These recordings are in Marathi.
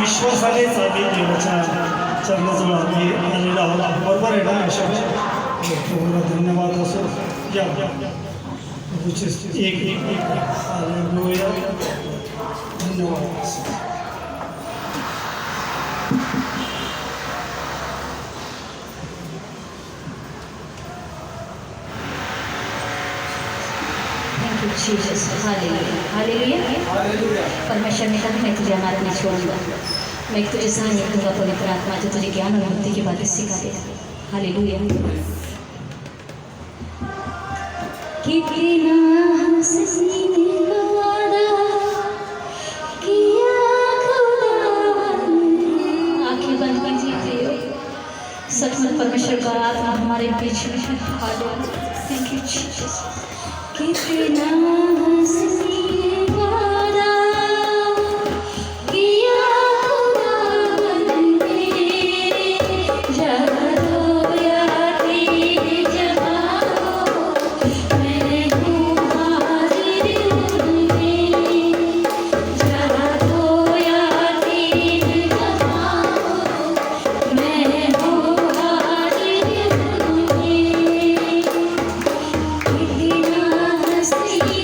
विश्वासानेच आम्ही देवाच्या चरणाजवळ आम्ही आलेलो आहोत. बरोबर आहे ना अशा धन्यवाद असो या एक एक धन्यवाद. Jesus, hallelujah, hallelujah. परमेश्वर ने कहा मैं तुझे अनाथ नहीं छोड़ूंगा, मैं तुझे सहायक दूंगा, पवित्र आत्मा जो तुझे ज्ञान और बुद्धि की बातें सिखा देगा. हालेलुया. कितना हंसने का वादा किया खुदावन. आंखें बंद कीजिए. सचमुच परमेश्वर का आत्मा हमारे बीच में है. हालेलुया. Thank you Jesus. कितना हंसने वादा किया खुदावन ने, जहाँ दो या तीन जमा हो मैं हूँ हाजिर उनमें. जहाँ दो या तीन जमा हो मैं हूँ हाजिर उनमें. कितना हंसने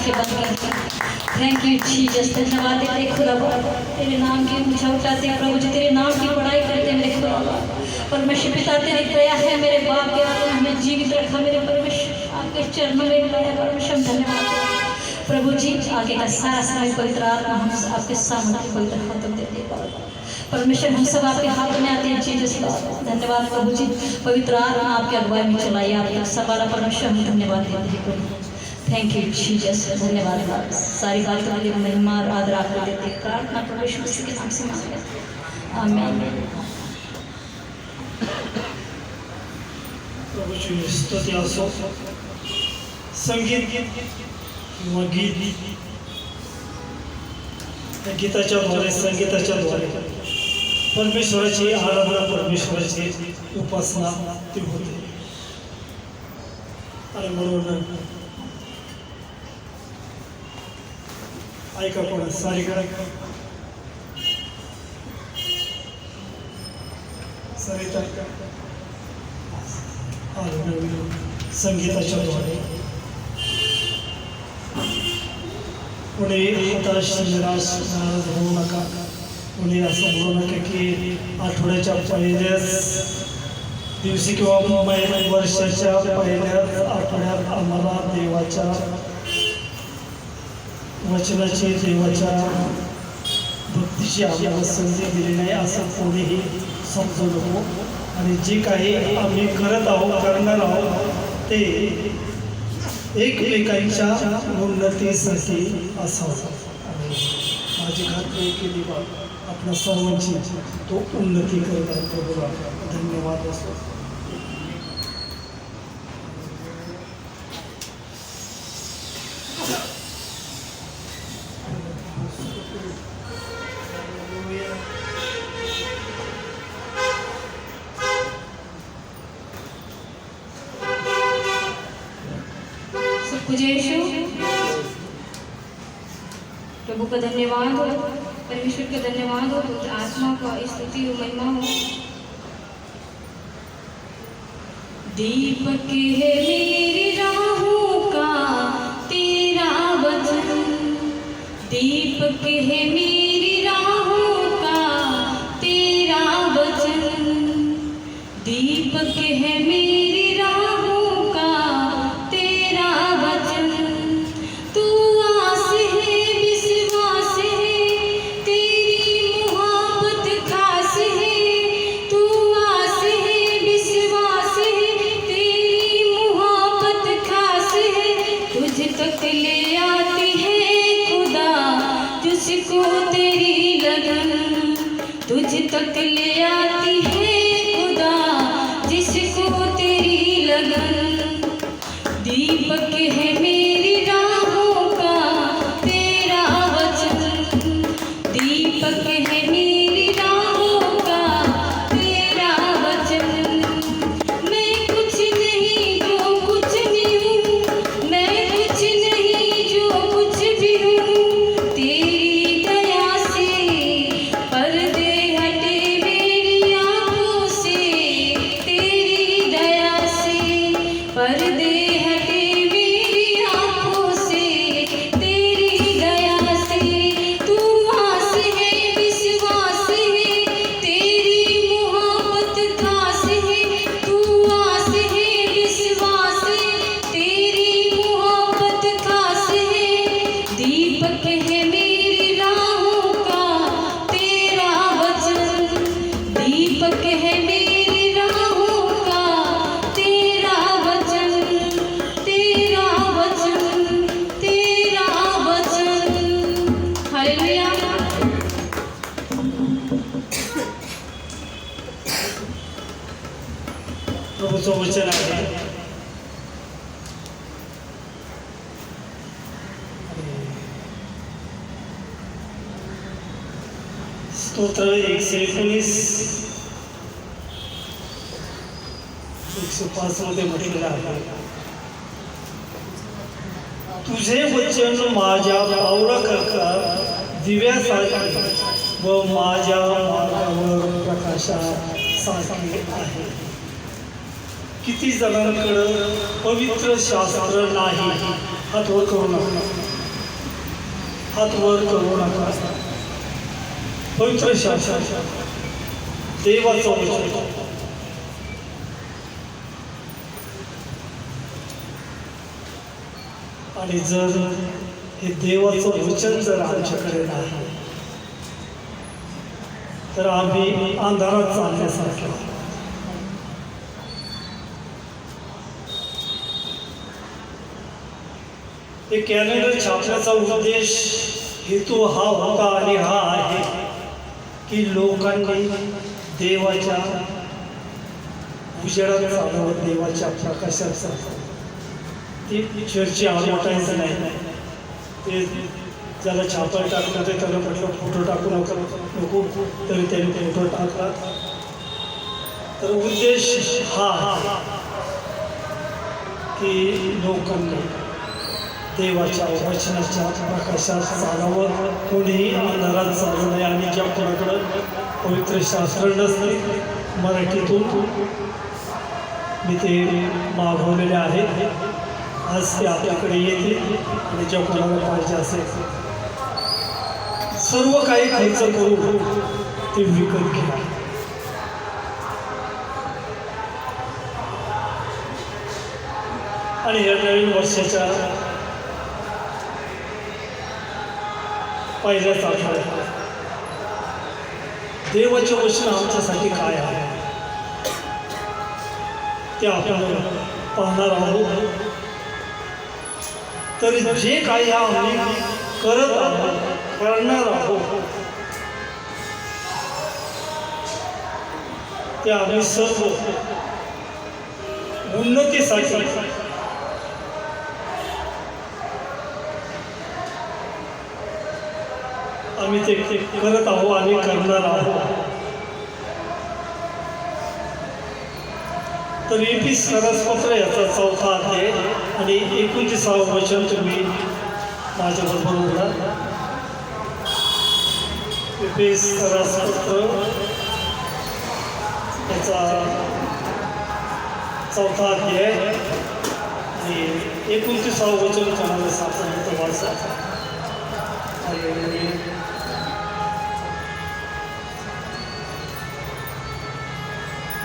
आंखें बंद करके थैंक यू जीसस, धन्यवाद तेरे खुदा बाबा, तेरे नाम की ऊंचा उठाते हैं प्रभु जी, तेरे नाम की बड़ाई करते हैं मेरे खुदा बाबा। परमेश्वर पिता तेरी दया है मेरे बाप के आगे हमें जीवित रखा मेरे परमेश्वर, आपके चरणों में लाया परमेश्वर, धन्यवाद प्रभु जी। आगे का सारा समय पवित्र आत्मा हम आपके सामने पवित्र हाथों में देते हैं परमेश्वर, हम सब आपके हाथों में आते हैं जीसस लॉर्ड। धन्यवाद प्रभु जी, पवित्र आत्मा आपके अगुवाई में चलाइए, आपके सवाल परमेश्वर हम धन्यवाद देते हैं प्रभु। थैंक यू जीसस, धन्यवाद बाप, सारी बातों के लिए महिमा और आदर आपको देते हैं। प्रार्थना प्रभु मसीह के नाम से मांगते हैं, आमीन। प्रभूची स्तुती असो, संगीत किंवा गीत, गीताच्या द्वारे संगीताच्या द्वारे परमेश्वराची आराधना, परमेश्वराची उपासना ती होते। आणि म्हणून ऐका कोण सारिका सरिता संगीताच्या द्वारे पुणे हताश निराश नाराज होऊ नका, पुणे असं म्हणू नका की आठवड्याच्या पहिल्याच दिवशी किंवा वर्षाच्या पहिल्याच आठवड्यात आम्हाला देवाच्या वचनाची, देवाच्या भक्तीची आम्हाला संधी दिली नाही असं कोणीही समजू नको। आणि जे काही आम्ही करत आहोत, करणार आहोत ते एकमेकांच्या उन्नतीसाठी असावं। आणि माझी खात्री केली बाब आपल्या सर्वांची तो उन्नती करत आहे प्रभूला धन्यवाद असो। यीशु प्रभु का धन्यवाद हो, परमेश्वर का धन्यवाद हो, आत्मा का स्तुति और महिमा हो। दीपक है मेरी राहों का तेरा वचन, दीपक है मेरी राहों का तेरा वचन, दीपक है मेरी राहों का तेरा वचन। तू आस है विश्वास है, तेरी मोहब्बत खास है। तू आस है विश्वास है, तेरी मोहब्बत खास है। तुझ तक ले आती है खुदा तुझको तेरी लगन, तुझ तक ले आती है खुदा जिसको तेरी लगन। दीपक है मेरी राहों का तेरा वचन, दीपक है मेरी राहों का तेरा वचन। मैं कुछ नहीं जो कुछ भी हूँ, मैं कुछ नहीं जो कुछ भी हूँ, तेरी दया से पर्दे हटे मेरी आँखों से, तेरी दया से पर्दे हटे मेरी आँखों से, तेरी दया से। तू आस है विश्वास है, तेरी मोहब्बत खास है। तू आस है विश्वास है, तेरी मोहब्बत खास है। दीपक है मेरी राहों का तेरा वचन, दीपक है मेरी राहों का तेरा वचन, तेरा वचन, तेरा वचन। हालेलुया। प्रभूचं वचन आहे स्तोत्र 119 105 मध्ये म्हटलेलं आहे, तुझे वचन माझ्या पावलाकरता दिव्यासारखे व माझ्या मार्गावर प्रकाशासारखे आहे। किती जणांकडं पवित्र शास्त्र नाही, हात वर करू नका। हात वर करू नका. पवित्र शास्त्र देवाचं वचन आणि जर हे देवाचं वचन जर आमच्याकडे नाही तर आम्ही अंधारात चालण्यासारखे. हे कॅलेंडर छापण्याचा उद्देश हेतू हा होता आणि हा आहे की लोकांनी देवाच्या उजेडात चालवत, देवाच्या प्रकाशात चालवत. ती चर्चची ॲडव्हर्टाईज नाही. ते ज्याला छापायला टाकलं ते त्याला म्हटलं फोटो टाकू नको, तरी त्याने फोटो टाकला. तर उद्देश हा की लोकांनी देवाच्या वचनाच्या प्रकाशात चालावं, कोणीही अंधारात चालू नये. आणि ज्या कोणाकडं पवित्र शास्त्र नसते मराठीतून मी ते मागवलेले आहेत, आज ते आपल्याकडे येतील. आणि ज्या कोणाला पाहिजे असेल सर्व काही खर्च करून ते विकत घ्या. आणि या नवीन वर्षाच्या पहिल्याच आठवड्यात देवाचे वचन आमच्यासाठी काय आहे ते आपण पाहणार आहोत. तर जे काही आम्ही करत आहोत, करणार आहोत, ते आम्ही सर्व उन्नतीसाठी आम्ही ते करत आहोत आणि करणार आहोत. तर एफिसकरास पत्र याचा 4था अध्याय आणि 29वे वचन तुम्ही माझ्याबरोबर बोला. एफिसकरास पत्र याचा 4था अध्याय आणि 29वे वचन तुम्हाला सापडलं वाचा.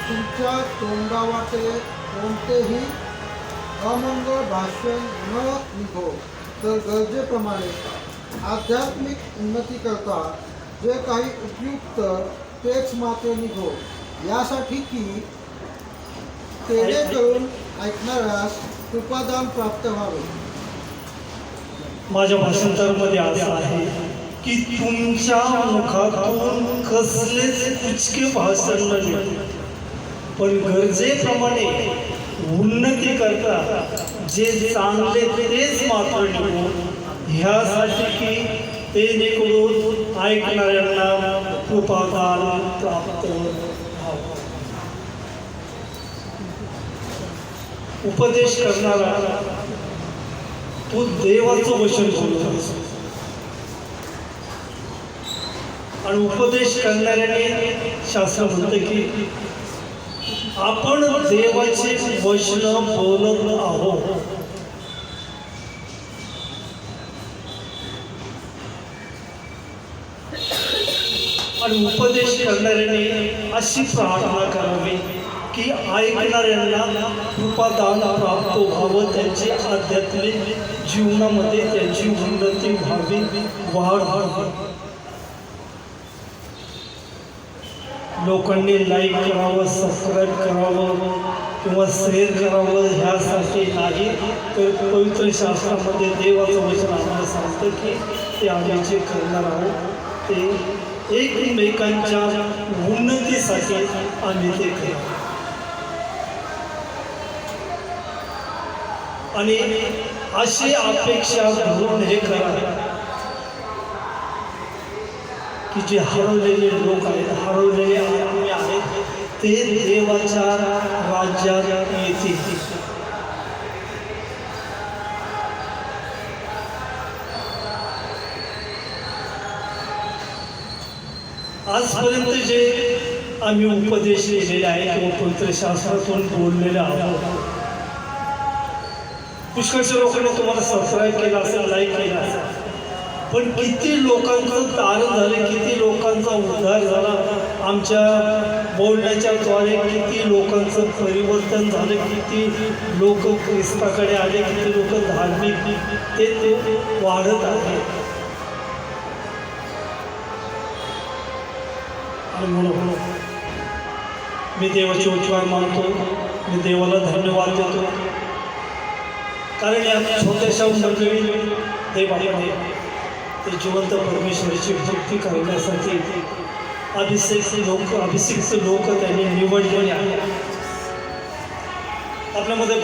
तुमच्या तोंडावाटे कोणतेही अमंगळ भाषण न निघो, तर गरजेप्रमाणे आध्यात्मिक उन्नती करता जे काही उपयुक्त तेच मात्र निघो, यासाठी की तेने करून ऐकणाऱ्यास कृपादान प्राप्त व्हावे. माझ्या भाषांतरामध्ये असं आहे की तुमच्या मुखातून कसलेच कुचके भाषण न निघो, पण गरजेप्रमाणे उन्नती करता जे चांगले तेच मात्र निघो, ह्यासाठी की ते निकडून ऐकणाऱ्यांना कृपादान प्राप्त व्हावं. उपदेश करणारा तो देवाचं वचन बोलतो आणि उपदेश करणाऱ्याने शास्त्र म्हणतं की आपण देवाचे वचन बोलत आहोत. आणि उपदेश करणाऱ्याने अशी प्रार्थना करावी की ऐकणाऱ्यांना कृपादान प्राप्त व्हावं, त्यांची आध्यात्मिक जीवनामध्ये त्यांची उन्नती व्हावी, वाढ व्हावी. लोकांनी लाईक करावं, सबस्क्राईब करावं किंवा शेअर करावं ह्यासाठी नाही, तर पवित्र शास्त्रामध्ये देवाचं वचन आम्हाला सांगतं की ते आम्ही जे करणार आहोत ते एकमेकांच्या उन्नतीसाठी आम्ही ते करतो. आणि अशी अपेक्षा धरून हे करा की जे हरवलेले लोक आहेत, हरवलेले आत्मे आहेत, ते देवाच्या राज्यात येतील. आजपर्यंत जे आम्ही उपदेश केलेले आहे किंवा पवित्र शास्त्रातून बोललेले आहोत, पुष्कळशा लोकांनी तुम्हाला सबस्क्राईब केलं असेल, लाईक केलं असेल, पण किती लोकांचं तारण झालं, किती लोकांचा उद्धार झाला आमच्या बोलण्याच्या द्वारे, किती लोकांचं परिवर्तन झालं, किती लोक ख्रिस्ताकडे आले, किती लोक धार्मिक ते वाढत आहे. आणि म्हणून मी देवाचे उच्चार मानतो, मी देवाला धन्यवाद देतो, कारण या छोट्याशा मंडळी देवाने ते जिवंत परमेश्वराची भक्ती करण्यासाठी अभिषिक्त लोक त्यांनी निवडलेले आहेत. आपल्यामध्ये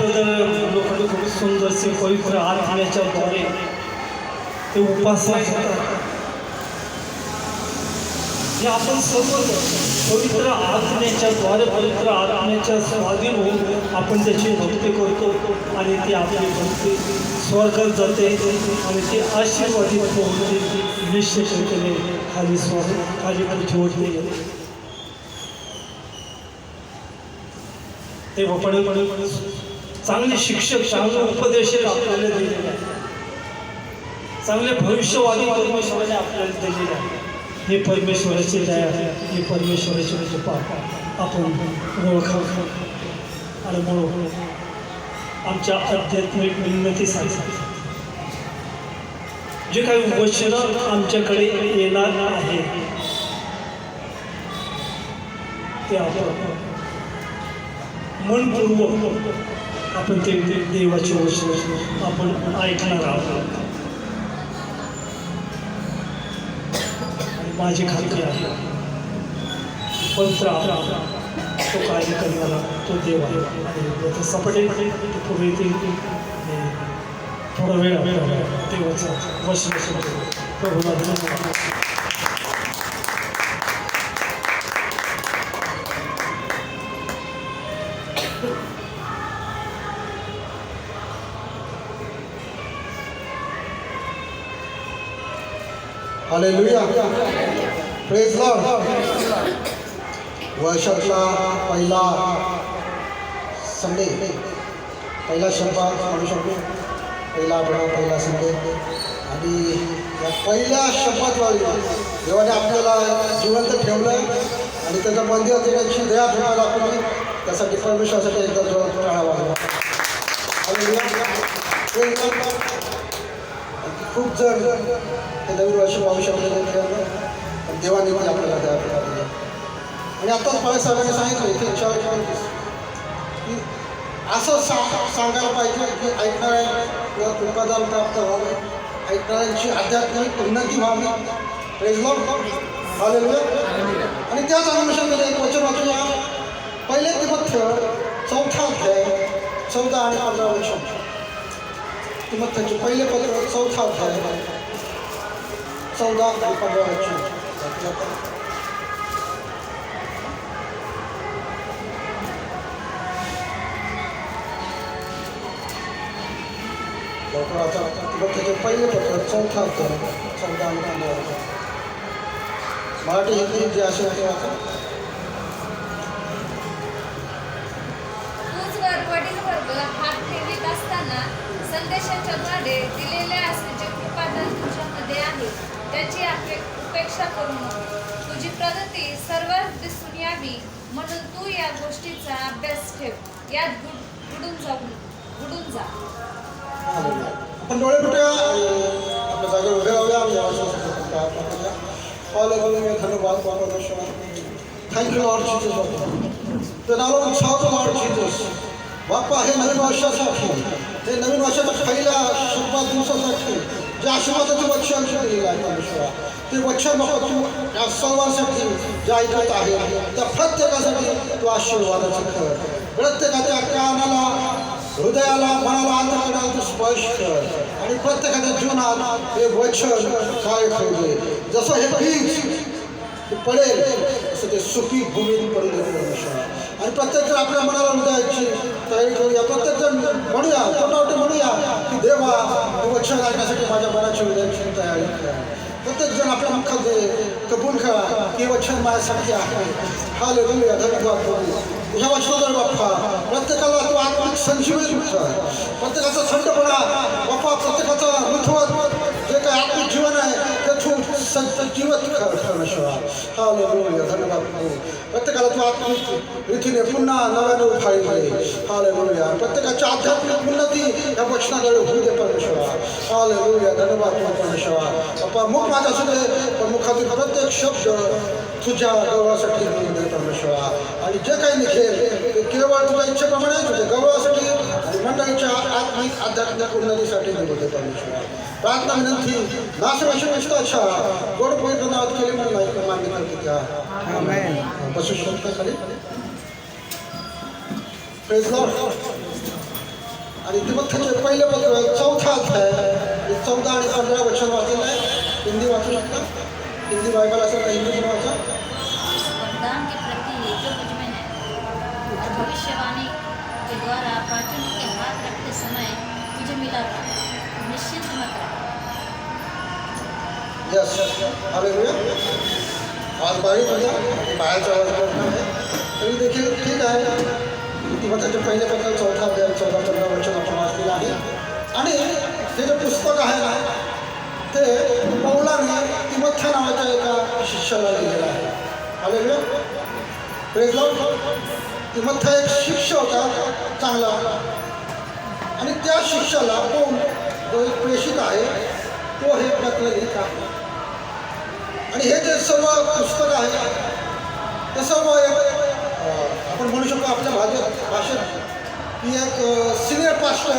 लोकांनी खूप सुंदरसे पवित्र आत्म्याच्या द्वारे ते उपासना करतात. हे आपण सर्व पवित्र आत्म्याच्या द्वारे, पवित्र आत्म्याच्या स्वाधीन होऊन आपण त्याची भक्ती करतो आणि ती आपली भक्ती स्वर्गात जाते आणि ती आशीर्वादित होऊन निश्चितपणे खाली जोडली गेली. ते पण चांगले शिक्षक, चांगले उपदेशक आपल्याला दिलेले आहेत, चांगले भविष्यवादी परमेश्वराने आपल्याला दिलेले आहे. हे परमेश्वराची दया आहे, हे परमेश्वराची कृपा आपण ओळखा आणि म्हणून आमच्या आध्यात्मिक उन्नतीसाठी जे काही वचनं आमच्याकडे येणार आहे ते आपण मनपूर्वक आपण ते देवाची वचन आपण ऐकणार आहोत. माझी खात्री आहे पवित्र तो कार्य करणारा तो देव आहे आणि सपटे पुढे येतील. थोडा वेळ देवाचं वचन प्रभूला धन्यवाद. Hallelujah, praise Lord. वर्षातला पहिला संडे, पहिला शब्द म्हणू शकतो, पहिला आठवडा, पहिला संडे. आणि या पहिल्या शब्दाद्वारे देवाने आपल्याला जिवंत ठेवलं आणि त्याचं मंदिर देण्याची दया ठेवायला आपण त्यासाठी परमेश्वरासाठी एकदा जोरात टाळा वाजवा. Hallelujah, praise Lord. खूप जण हे नवीन वर्ष पाहू शकले नाही, पण देवाने पण आपल्याला द्या दिली. आणि आत्ताच बाळासाहेबांनी सांगितलं इथे विचार की असं सांगायला पाहिजे की ऐकणाऱ्या कृपादान प्राप्त व्हावे, ऐकणाऱ्यांची आध्यात्मिक उन्नती व्हावी. Praise Lord, hallelujah. आणि त्याच अनुषंगाने एक वचन वाचूया. पहिले तिमोथेय 4 अध्याय 14 आणि 15 वचन. तिमोथेचे पहिले पत्र 4 अध्याय 14 आणि 15 वचन. लवकर तिमोथेचे पहिले पत्र 4 अध्याय 14 आणि 15 वचन. मराठी हिंदी जे असे वाचा. वडील वर्ग हात ठेवीत असताना संदेशाच्या द्वारे दिलेले असे जे कृपादान तुझ्यामध्ये आहे त्याची उपेक्षा करू नको. तुझी प्रगती सर्वात दिसून यावी म्हणून तू या गोष्टीचा अभ्यास ठेव, यात बुडून जा. आपण डोळे मिटूया आणि आपल्या जागेवर उभे राहूया. धन्यवाद परमेश्वर. Thank you Lord Jesus. तर नाव उत्साह लॉर्ड जीसस. बाप्पा, हे नवीन वर्षासाठी, हे नवीन वर्षाच्या पहिल्या शुभ दिवसासाठी जे आशीर्वादाचं वचन दिलेलं आहे परमेश्वरा, ते वचन बाबा तू या सर्वांसाठी जे ऐकत आहे त्या प्रत्येकासाठी तू आशीर्वादाचं कर. प्रत्येकाच्या कानाला, हृदयाला, मनाला, अंतःकरणाला तू स्पर्श कर आणि प्रत्येकाच्या जीवनात हे वचन काय ठेवले. जसं हे बीज पडेल असं ते सुखी भूमीत पडले परमेश्वरा. आणि प्रत्येकजण आपल्या मनाला हृदयाची तयारी करूया. प्रत्येकजण म्हणूया, तोंडावटे म्हणूया की देवा हे वचन ऐकण्यासाठी माझ्या मनाची हृदयाची तयारी करा. प्रत्येकजण आपल्या मुखात कबूल करा की वचन माझ्यासाठी आहे. हालेलुया, धन्यवाद प्रभू. ह्या वचनाद्वारे बाप्पा प्रत्येकाला तू आत्मिक संजीवनी कर. प्रत्येकाचा थंडपणा बाप्पा, प्रत्येकाचा मृतवत जे काही आत्मिक जीवन आहे परमेश्वरा. हालेलुया. धन्यवाद प्रभू. प्रत्येकाला तू आत्मिक रीतीने पुन्हा नव्याने उभारी दे. हालेलुया. प्रत्येकाची आध्यात्मिक उन्नती या वचनाद्वारे होऊ दे परमेश्वरा. हालेलुया. धन्यवाद प्रभू परमेश्वरा. बाप्पा मुख माझा असू दे पण मुखातील प्रत्येक शब्द तुझ्या गौरवासाठी होऊ दे परमेश्वरा. आणि जे काही निघेल ते केवळ तुझ्या इच्छेप्रमाणे तुझ्या गौरवासाठी आणि मंडळीच्या आत्मिक आध्यात्मिक उन्नतीसाठी निघू दे परमेश्वरा. प्रार्थना विनंती नासवाशी विश्वाच्या गोड पवित्र नावात केली म्हणून नाही मान्य करते त्या बसू शकता खाली. Praise Lord. आणि तिमोथेचे पहिले पत्र 4था अध्याय 14 आणि 15 वचन वाचलेलं आहे. हिंदी वाचू शकता. हिंदी बायबल असेल तर हिंदी पण वाचा. वरदान के प्रति जो मुझ में है और भविष्यवाणी के द्वारा प्राचीनों के हाथ रखते समय मुझे मिला था, निश्चित मत रखो. यस. हालेलुया. आज बारीमध्ये बाहेरचा आवाज करणार आहे तरी देखील ठीक आहे. तिमोथेचे पहिले पत्र 4था अध्याय 14-15 वचन आपण वाचलेलं आहे. आणि हे जे पुस्तक आहे ना ते पौलाने तिमोथेया नावाच्या एका शिष्याला लिहिलेलं आहे. हालेलुया. Praise Lord. तिमोथेया एक शिष्य होता चांगला आणि त्या शिष्याला पौल जो एक प्रेषित आहे तो हे पत्र लिहित आहे. आणि हे जे सर्व पुस्तक आहे ते सर्व आपण म्हणू शकतो आपल्या भाषेत की एक सिनियर पास्टर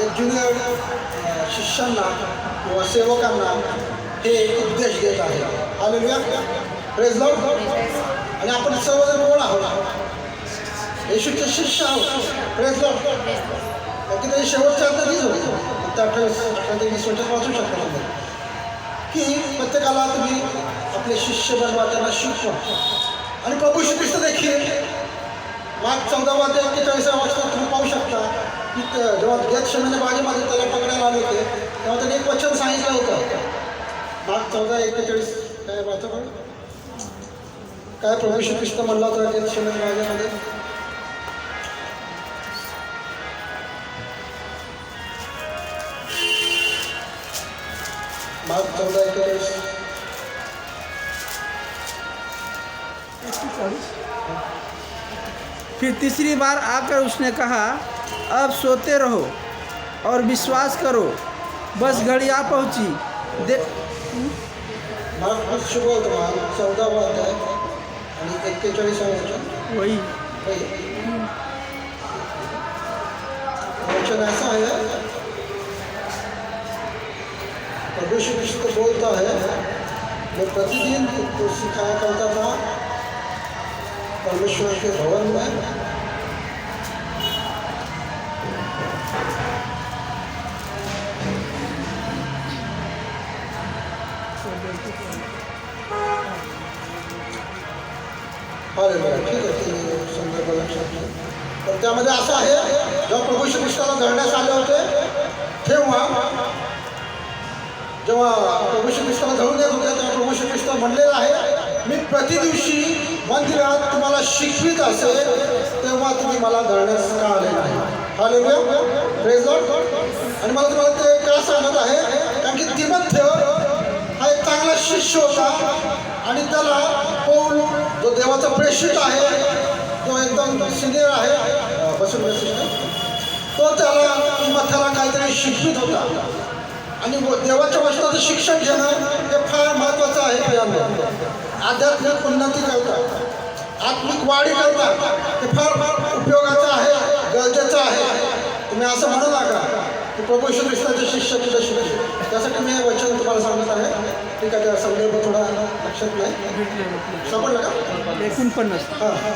एक ज्युनियर शिष्यांना किंवा सेवकांना हे उपदेश देत आहे. हालेलुया. Praise Lord. आणि आपण सर्वजण कोण आहोत? येशूचे शिष्य आहोत. Praise Lord. की ते शेवटच्या अध्यायात होते 28-20 वचन वाचू शकता तुम्ही की प्रत्येकाला तुम्ही आपले शिष्य बनवा, त्यांना शिकवा. आणि प्रभू श्री ख्रिस्त देखील माग 14 ते 41 वाचनात तुम्ही पाहू शकता की जेव्हा गेतशेमने बागेमध्ये त्याला पकडायला आले होते तेव्हा त्यांनी एक वचन सांगितलं होतं. माग 14:41 काय वाचा पण काय प्रभू श्री ख्रिस्त म्हणला होता गेतशेमने बागेमध्ये? माग 14:41. फिर तीसरी बार आकर उसने कहा, अब सोते रहो और विश्वास करो, बस घड़ी आ पहुंची. मार्क शुभवर्तमान 14वां अध्याय आणि 41वां वचन. वही वचन ऐसा है, प्रभु श्री कृष्ण बोलता है, मैं प्रतिदिन तुमको सिखाया करता था परमेश्वर के भवन में. हालेलुया. ठीक आहे. ते संदर्भ लक्षात घ्या. तर त्यामध्ये असं आहे, जेव्हा प्रभू श्री कृष्णाला धरण्यास आले होते जेव्हा प्रभू श्री कृष्णाला धरून येत होते तेव्हा प्रभू श्री कृष्ण म्हणलेलं आहे, मी प्रतिदिवशी मंदिरात तुम्हाला शिकवित असेल तेव्हा तुम्ही मला धरण्यास का आले नाही. हालेलुया. Praise Lord. आणि मला तुम्हाला ते का सांगत आहे कारण की तिमोथेय हा एक चांगला शिष्य होता आणि त्याला पौल जो देवाचा प्रेषित आहे, जो एकदम सिनियर आहे बसून तो त्याला तिमोथेयाला काहीतरी शिकवित होता. आणि देवाच्या वचनाचं शिक्षण घेणं हे फार महत्त्वाचं आहे. प्रियांनो, आध्यात्मिक उन्नती करतात, आत्मिक वाढी करतात, हे फार उपयोगाचं आहे, गरजेचं आहे. तुम्ही असं म्हणू नका की प्रभू श्री कृष्णाचे शिष्य तुझे शिकले. त्यासाठी मी हे वचन तुम्हाला सांगत आहे. ठीक आहे. त्या संदर्भ थोडा लक्षात नाही सापडलं का? 49. हां हां.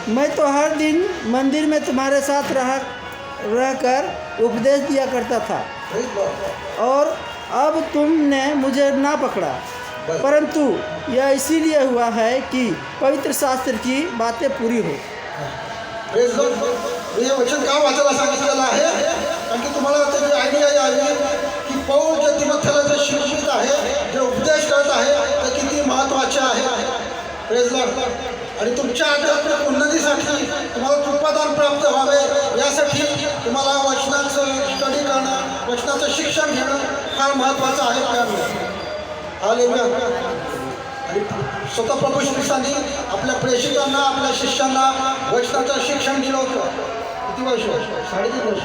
मैं तो हर दिन मंदिर में तुम्हारे साथ रहकर उपदेश दिया करता था और अब तुमने मुझे ना पकड़ा, परंतु यह इसीलिए हुआ है कि पवित्र शास्त्र की बातें पूरी हो. Praise Lord. मी हे वचन का वाचायला सांगितलेलं आहे कारण की तुम्हाला त्याची आयडिया यावी की पौल जे तिमोथेयाला जे शिक्षित आहे, जे उपदेश करत आहे ते किती महत्त्वाचे आहे. Praise Lord. आणि तुमच्या आध्यात्मिक उन्नतीसाठी तुम्हाला कृपादान प्राप्त व्हावे यासाठी तुम्हाला वचनाचं स्टडी करणं, वचनाचं शिक्षण घेणं फार महत्त्वाचं आहे. हालेलुया. आणि स्वतः प्रभू श्री ख्रिस्तांनी आपल्या प्रेषितांना आपल्या शिष्यांना वचनाचं शिक्षण दिलं होतं. किती वर्ष? 3.5 वर्ष.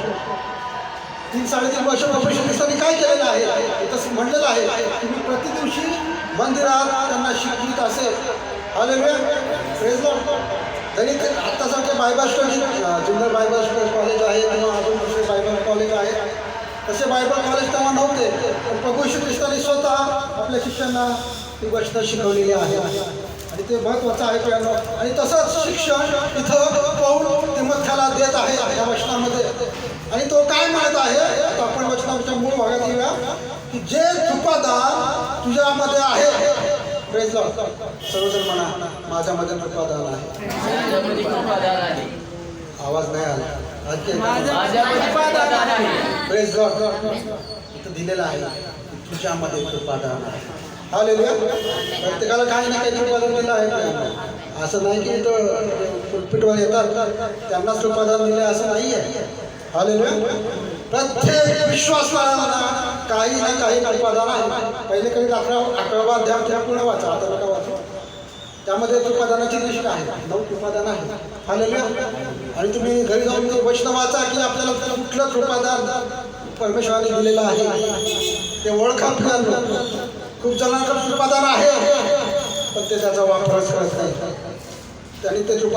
3-3.5 वर्ष प्रभू श्री ख्रिस्तांनी काय केलेलं आहे? तसं म्हणलेलं आहे की मी प्रति दिवशी मंदिरात त्यांना शिकवित असे. Hallelujah, praise Lord. तरी ते आत्तासारखे Bible study Junnar Bible college आहे किंवा अजून दुसरे बायबल कॉलेज आहे, तसे बायबल कॉलेज तेव्हा नव्हते. पण प्रभू श्री ख्रिस्तांनी स्वतः आपल्या शिष्यांना ती वचनं शिकवलेली आहे आणि ते महत्त्वाचं आहे प्रियांनो. आणि तसंच शिक्षण इथं पौल तिमोथेला देत आहे या वचनामध्ये. आणि तो काय म्हणत आहे? आता आपण वचनाच्या मूळ भागात येऊया की जे कृपादान तुझ्यामध्ये आहे. Praise Lord. सर्वजण म्हणा, माझ्यामध्ये कृपादान आहे. आवाज नाही आला. Praise Lord. इथं दिलेलं आहे तुझ्यामध्ये कृपादान आहे. हालेलुया. प्रत्येकाला काही ना काही कृपादान दिलं आहे. असं नाही की इथं पुलपिटवर येतात त्यांनाच कृपादान दिले असं नाही आहे. हालेलुया. प्रत्येक विश्वासणाऱ्यांना काही ना काही कृपादान आहे. पहिले काही 11वा अध्याय त्या पूर्ण वाचा, आता नका वाचा. त्यामध्ये कृपादानाची लिस्ट आहे, 9 कृपादान आहे. हालेलुया. आणि तुम्ही घरी जाऊन ते वचन वाचा की आपल्याला कुठलं कृपादान परमेश्वराने दिलेलं आहे ते ओळखा. खूप जणांकडे कृपादान आहे पण ते त्याचा वापरच करत नाही. त्यांनी ते कृपा